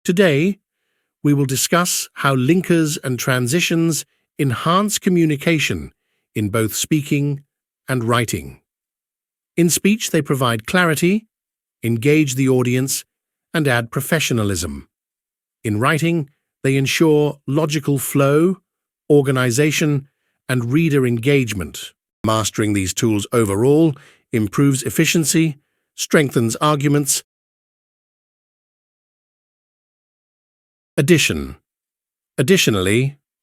Today, we will discuss how linkers and transitions enhance communication in both speaking and writing. In speech, they provide clarity, engage the audience, and add professionalism. In writing, they ensure logical flow, organization, and reader engagement. Mastering these tools overall improves efficiency, strengthens arguments. Additionally,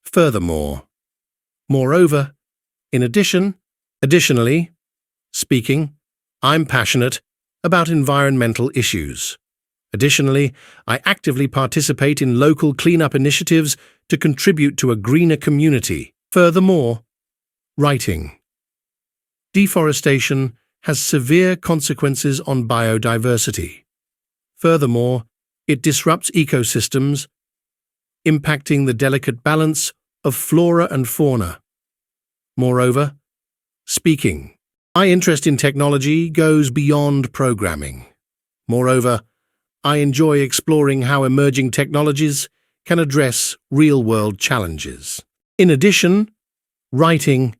furthermore. Moreover, in addition, additionally, speaking, I'm passionate about environmental issues. Additionally, I actively participate in local cleanup initiatives to contribute to a greener community. Furthermore, writing. Deforestation has severe consequences on biodiversity. Furthermore, it disrupts ecosystems, impacting the delicate balance of flora and fauna. Moreover, speaking. My interest in technology goes beyond programming. Moreover, I enjoy exploring how emerging technologies can address real-world challenges. In addition, writing.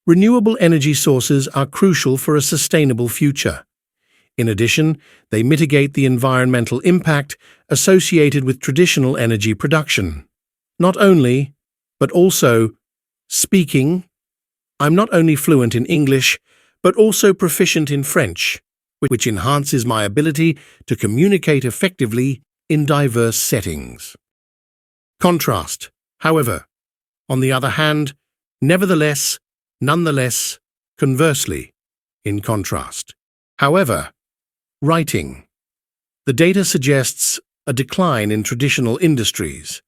Renewable energy sources are crucial for a sustainable future. In addition, they mitigate the environmental impact associated with traditional energy production. Not only, but also, speaking. I'm not only fluent in English, but also proficient in French, which enhances my ability to communicate effectively in diverse settings. Contrast, however, on the other hand, nevertheless, nonetheless, conversely, in contrast. However, writing. The data suggests a decline in traditional industries.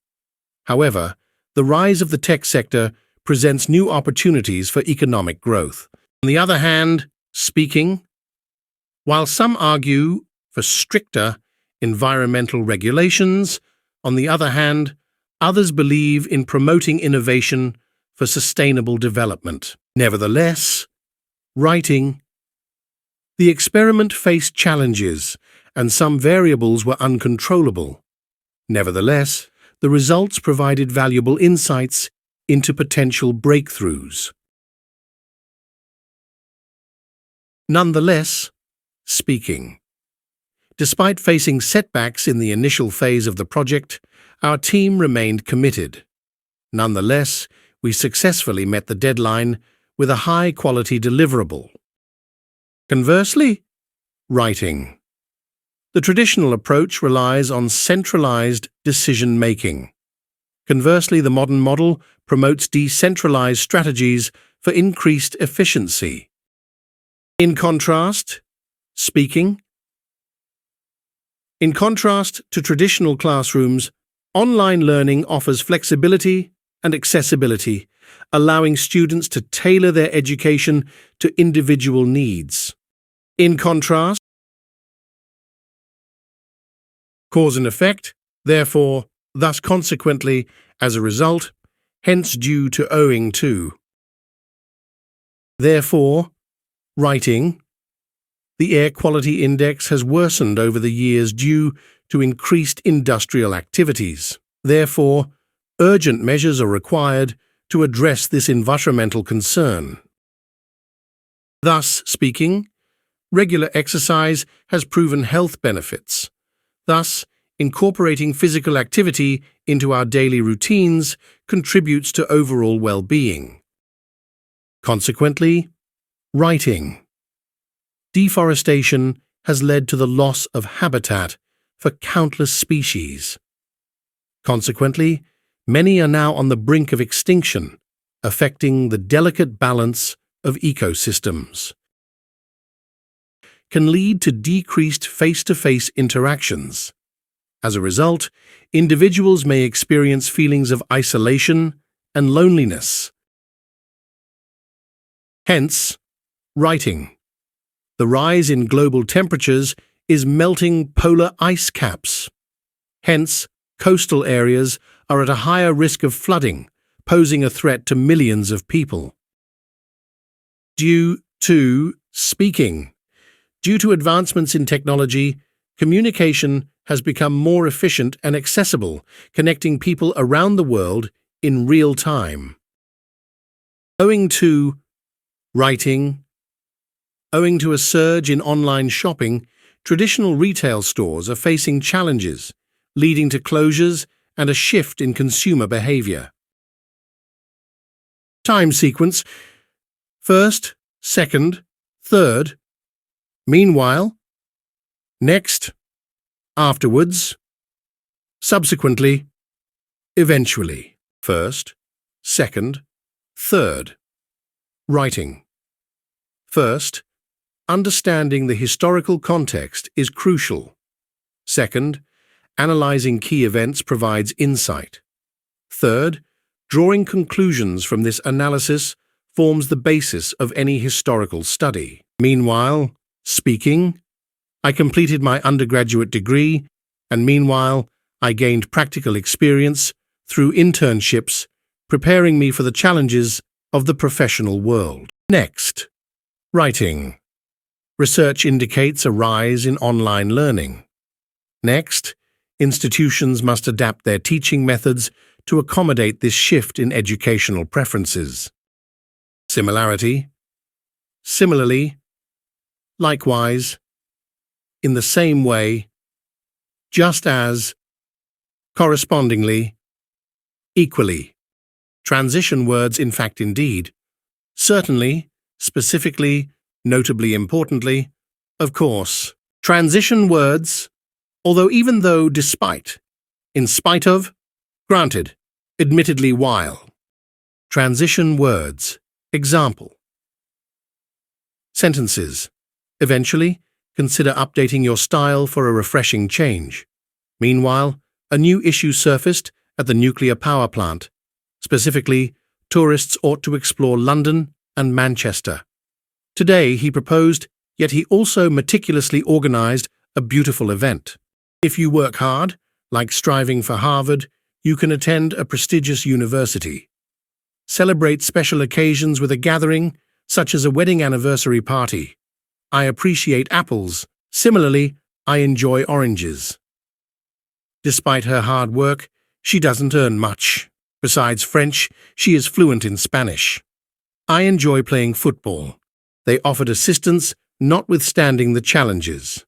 However, the rise of the tech sector presents new opportunities for economic growth. On the other hand, speaking. While some argue for stricter environmental regulations, on the other hand, others believe in promoting innovation for sustainable development. Nevertheless, writing. The experiment faced challenges, and some variables were uncontrollable. Nevertheless, the results provided valuable insights into potential breakthroughs. Nonetheless, speaking. Despite facing setbacks in the initial phase of the project, our team remained committed. Nonetheless, we successfully met the deadline with a high-quality deliverable. Conversely, writing. The traditional approach relies on centralized decision-making. Conversely, the modern model promotes decentralized strategies for increased efficiency. In contrast, speaking. In contrast to traditional classrooms, online learning offers flexibility and accessibility, allowing students to tailor their education to individual needs. In contrast, cause and effect, therefore, thus consequently, as a result, hence due to owing to. Therefore, writing. The air quality index has worsened over the years due to increased industrial activities. Therefore, urgent measures are required to address this environmental concern. Thus speaking, regular exercise has proven health benefits. Thus, incorporating physical activity into our daily routines contributes to overall well-being. Consequently, writing. Deforestation has led to the loss of habitat for countless species. Consequently, many are now on the brink of extinction, affecting the delicate balance of ecosystems. Can lead to decreased face-to-face interactions. As a result, individuals may experience feelings of isolation and loneliness. Hence, writing. The rise in global temperatures is melting polar ice caps. Hence, coastal areas are at a higher risk of flooding, posing a threat to millions of people. Due to speaking. Due to advancements in technology, communication has become more efficient and accessible, connecting people around the world in real time. Owing to writing, owing to a surge in online shopping, traditional retail stores are facing challenges, leading to closures and a shift in consumer behavior. Time sequence: first, second, third. Meanwhile, next, afterwards, subsequently, eventually. First, second, third. Writing. First, understanding the historical context is crucial. Second, analyzing key events provides insight. Third, drawing conclusions from this analysis forms the basis of any historical study. Meanwhile, speaking. I completed my undergraduate degree, and meanwhile, I gained practical experience through internships, preparing me for the challenges of the professional world. Next, writing. Research indicates a rise in online learning. Next, institutions must adapt their teaching methods to accommodate this shift in educational preferences. Similarity. Similarly. Likewise. In the same way. Just as. Correspondingly. Equally. Transition words, in fact, indeed. Certainly, specifically, notably, importantly, of course. Transition words, even though, despite, in spite of, granted, admittedly, while. Transition words. Example. Sentences. Eventually, consider updating your style for a refreshing change. Meanwhile, a new issue surfaced at the nuclear power plant. Specifically, tourists ought to explore London and Manchester. Today, he proposed, yet he also meticulously organized a beautiful event. If you work hard, like striving for Harvard, you can attend a prestigious university. Celebrate special occasions with a gathering, such as a wedding anniversary party. I appreciate apples. Similarly, I enjoy oranges. Despite her hard work, she doesn't earn much. Besides French, she is fluent in Spanish. I enjoy playing football. They offered assistance, notwithstanding the challenges.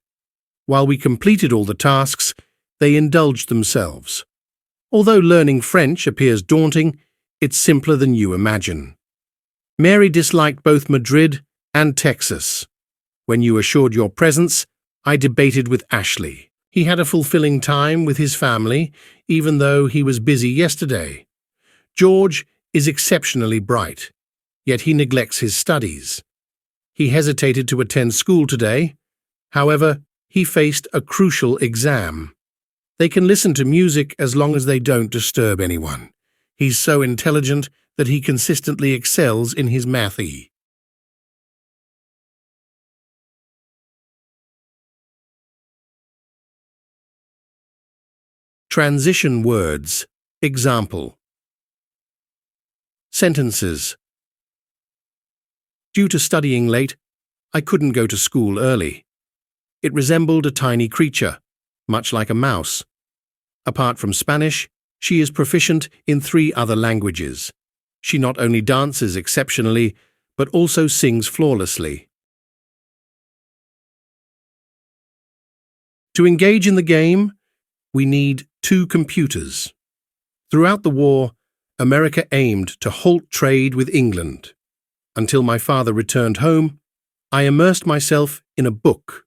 While we completed all the tasks, they indulged themselves. Although learning French appears daunting, it's simpler than you imagine. Mary disliked both Madrid and Texas. When you assured your presence, I debated with Ashley. He had a fulfilling time with his family, even though he was busy yesterday. George is exceptionally bright, yet he neglects his studies. He hesitated to attend school today. However, he faced a crucial exam. They can listen to music as long as they don't disturb anyone. He's so intelligent that he consistently excels in his mathy. Transition words. Example. Sentences. Due to studying late, I couldn't go to school early. It resembled a tiny creature, much like a mouse. Apart from Spanish, she is proficient in 3 other languages. She not only dances exceptionally, but also sings flawlessly. To engage in the game, we need 2 computers. Throughout the war, America aimed to halt trade with England. Until my father returned home, I immersed myself in a book.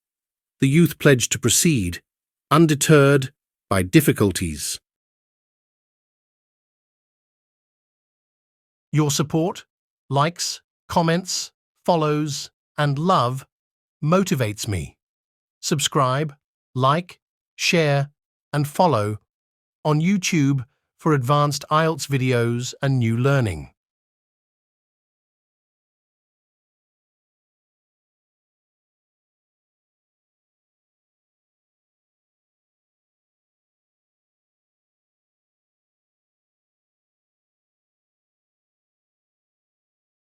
The youth pledged to proceed, undeterred by difficulties. Your support, likes, comments, follows, and love motivates me. Subscribe, like, share, and follow on YouTube for advanced IELTS videos and new learning.